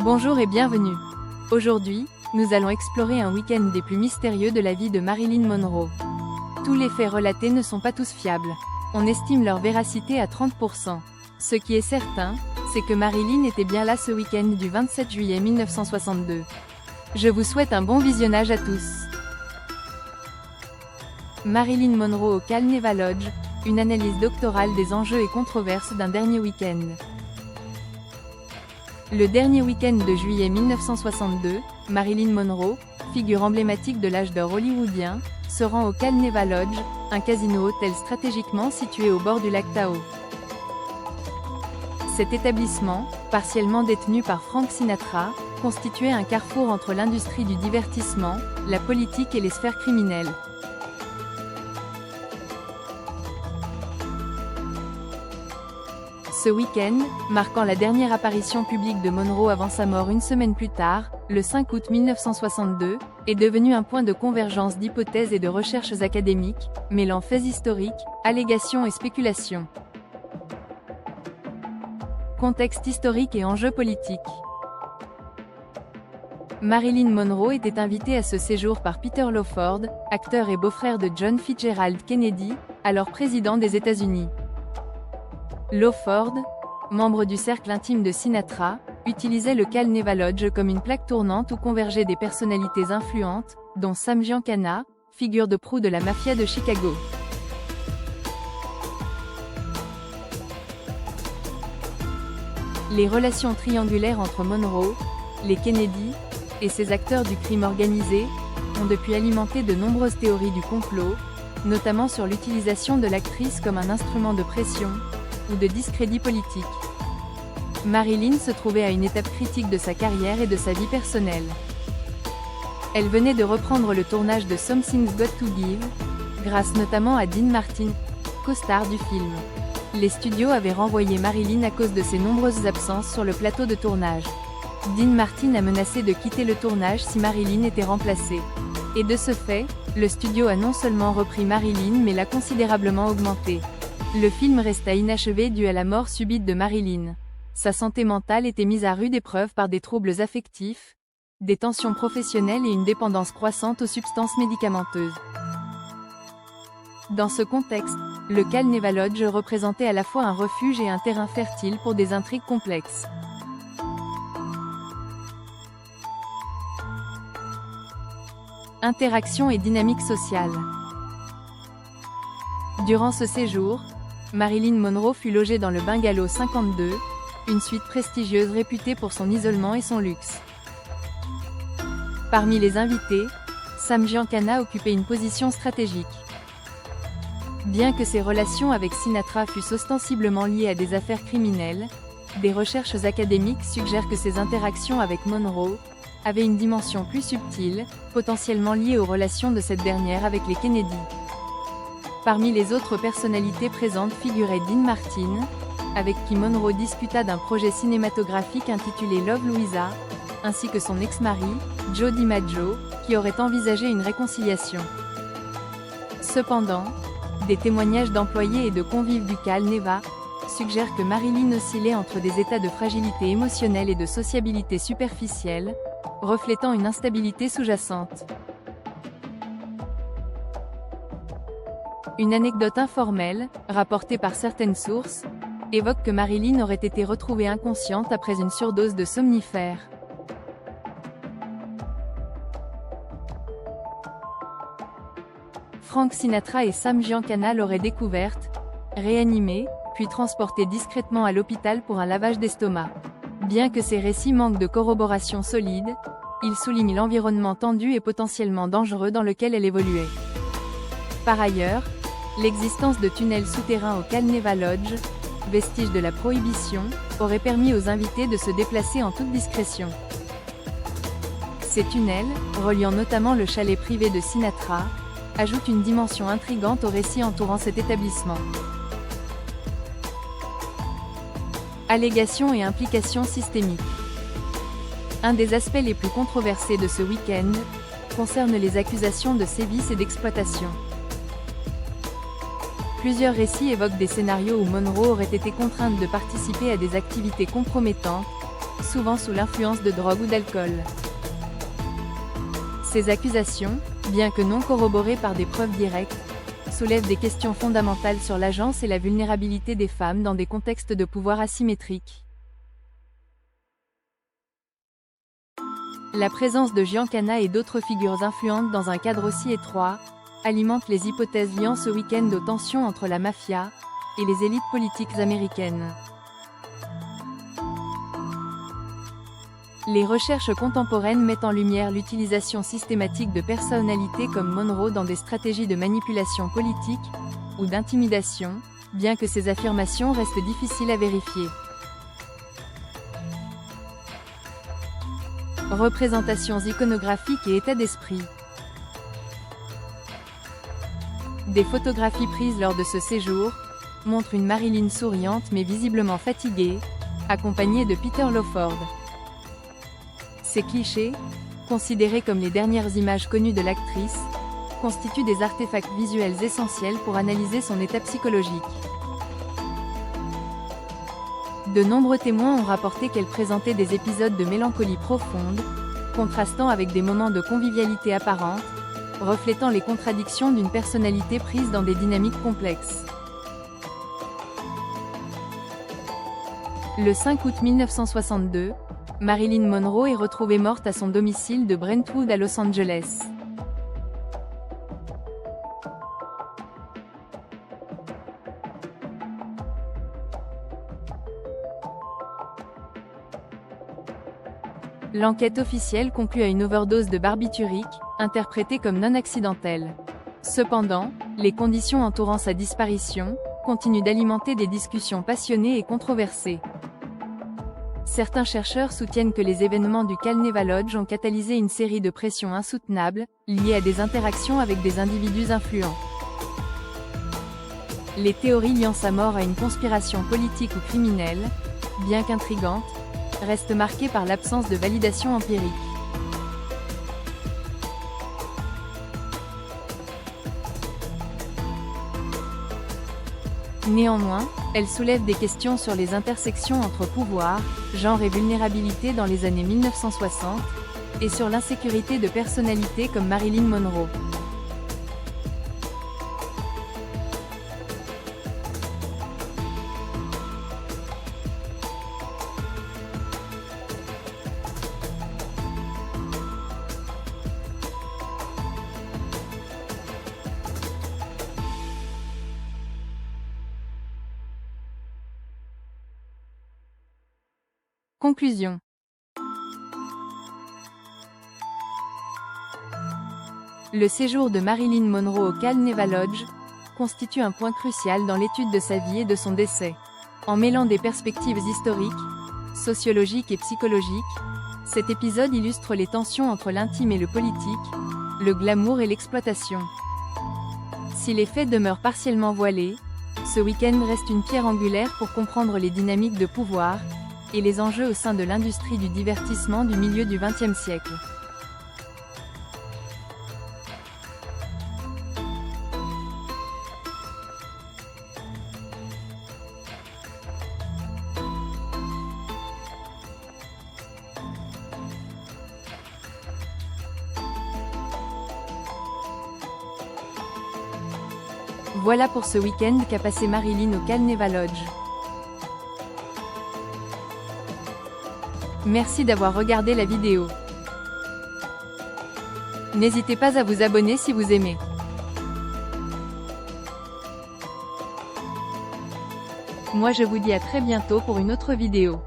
Bonjour et bienvenue. Aujourd'hui, nous allons explorer un week-end des plus mystérieux de la vie de Marilyn Monroe. Tous les faits relatés ne sont pas tous fiables. On estime leur véracité à 30%. Ce qui est certain, c'est que Marilyn était bien là ce week-end du 27 juillet 1962. Je vous souhaite un bon visionnage à tous. Marilyn Monroe au Cal Neva Lodge, une analyse doctorale des enjeux et controverses d'un dernier week-end. Le dernier week-end de juillet 1962, Marilyn Monroe, figure emblématique de l'âge d'or hollywoodien, se rend au Cal Neva Lodge, un casino-hôtel stratégiquement situé au bord du lac Tahoe. Cet établissement, partiellement détenu par Frank Sinatra, constituait un carrefour entre l'industrie du divertissement, la politique et les sphères criminelles. Ce week-end, marquant la dernière apparition publique de Monroe avant sa mort une semaine plus tard, le 5 août 1962, est devenu un point de convergence d'hypothèses et de recherches académiques, mêlant faits historiques, allégations et spéculations. Contexte historique et enjeux politiques. Marilyn Monroe était invitée à ce séjour par Peter Lawford, acteur et beau-frère de John Fitzgerald Kennedy, alors président des États-Unis. Lawford, membre du cercle intime de Sinatra, utilisait le Cal Neva Lodge comme une plaque tournante où convergeaient des personnalités influentes, dont Sam Giancana, figure de proue de la mafia de Chicago. Les relations triangulaires entre Monroe, les Kennedy, et ses acteurs du crime organisé, ont depuis alimenté de nombreuses théories du complot, notamment sur l'utilisation de l'actrice comme un instrument de pression, ou de discrédit politique. Marilyn se trouvait à une étape critique de sa carrière et de sa vie personnelle. Elle venait de reprendre le tournage de Something's Got to Give, grâce notamment à Dean Martin, co-star du film. Les studios avaient renvoyé Marilyn à cause de ses nombreuses absences sur le plateau de tournage. Dean Martin a menacé de quitter le tournage si Marilyn était remplacée. Et de ce fait, le studio a non seulement repris Marilyn mais l'a considérablement augmentée. Le film resta inachevé dû à la mort subite de Marilyn. Sa santé mentale était mise à rude épreuve par des troubles affectifs, des tensions professionnelles et une dépendance croissante aux substances médicamenteuses. Dans ce contexte, le Cal Neva Lodge représentait à la fois un refuge et un terrain fertile pour des intrigues complexes. Interaction et dynamique sociale. Durant ce séjour, Marilyn Monroe fut logée dans le Bungalow 52, une suite prestigieuse réputée pour son isolement et son luxe. Parmi les invités, Sam Giancana occupait une position stratégique. Bien que ses relations avec Sinatra fussent ostensiblement liées à des affaires criminelles, des recherches académiques suggèrent que ses interactions avec Monroe avaient une dimension plus subtile, potentiellement liée aux relations de cette dernière avec les Kennedy. Parmi les autres personnalités présentes figurait Dean Martin, avec qui Monroe discuta d'un projet cinématographique intitulé Love Louisa, ainsi que son ex-mari, Joe DiMaggio, qui aurait envisagé une réconciliation. Cependant, des témoignages d'employés et de convives du Cal Neva suggèrent que Marilyn oscillait entre des états de fragilité émotionnelle et de sociabilité superficielle, reflétant une instabilité sous-jacente. Une anecdote informelle, rapportée par certaines sources, évoque que Marilyn aurait été retrouvée inconsciente après une surdose de somnifères. Frank Sinatra et Sam Giancana l'auraient découverte, réanimée, puis transportée discrètement à l'hôpital pour un lavage d'estomac. Bien que ces récits manquent de corroboration solide, ils soulignent l'environnement tendu et potentiellement dangereux dans lequel elle évoluait. Par ailleurs, l'existence de tunnels souterrains au Cal Neva Lodge, vestige de la prohibition, aurait permis aux invités de se déplacer en toute discrétion. Ces tunnels, reliant notamment le chalet privé de Sinatra, ajoutent une dimension intrigante au récit entourant cet établissement. Allégations et implications systémiques. Un des aspects les plus controversés de ce week-end concerne les accusations de sévices et d'exploitation. Plusieurs récits évoquent des scénarios où Monroe aurait été contrainte de participer à des activités compromettantes, souvent sous l'influence de drogue ou d'alcool. Ces accusations, bien que non corroborées par des preuves directes, soulèvent des questions fondamentales sur l'agence et la vulnérabilité des femmes dans des contextes de pouvoir asymétriques. La présence de Giancana et d'autres figures influentes dans un cadre aussi étroit alimente les hypothèses liant ce week-end aux tensions entre la mafia et les élites politiques américaines. Les recherches contemporaines mettent en lumière l'utilisation systématique de personnalités comme Monroe dans des stratégies de manipulation politique ou d'intimidation, bien que ces affirmations restent difficiles à vérifier. Représentations iconographiques et état d'esprit. Des photographies prises lors de ce séjour montrent une Marilyn souriante mais visiblement fatiguée, accompagnée de Peter Lawford. Ces clichés, considérés comme les dernières images connues de l'actrice, constituent des artefacts visuels essentiels pour analyser son état psychologique. De nombreux témoins ont rapporté qu'elle présentait des épisodes de mélancolie profonde, contrastant avec des moments de convivialité apparente, reflétant les contradictions d'une personnalité prise dans des dynamiques complexes. Le 5 août 1962, Marilyn Monroe est retrouvée morte à son domicile de Brentwood à Los Angeles. L'enquête officielle conclut à une overdose de barbiturique, interprétée comme non accidentelle. Cependant, les conditions entourant sa disparition continuent d'alimenter des discussions passionnées et controversées. Certains chercheurs soutiennent que les événements du Calneva Lodge ont catalysé une série de pressions insoutenables, liées à des interactions avec des individus influents. Les théories liant sa mort à une conspiration politique ou criminelle, bien qu'intrigantes, restent marquées par l'absence de validation empirique. Néanmoins, elle soulève des questions sur les intersections entre pouvoir, genre et vulnérabilité dans les années 1960, et sur l'insécurité de personnalités comme Marilyn Monroe. Conclusion. Le séjour de Marilyn Monroe au Calneva Lodge constitue un point crucial dans l'étude de sa vie et de son décès. En mêlant des perspectives historiques, sociologiques et psychologiques, cet épisode illustre les tensions entre l'intime et le politique, le glamour et l'exploitation. Si les faits demeurent partiellement voilés, ce week-end reste une pierre angulaire pour comprendre les dynamiques de pouvoir et les enjeux au sein de l'industrie du divertissement du milieu du XXe siècle. Voilà pour ce week-end qu'a passé Marilyn au Calneva Lodge. Merci d'avoir regardé la vidéo. N'hésitez pas à vous abonner si vous aimez. Moi je vous dis à très bientôt pour une autre vidéo.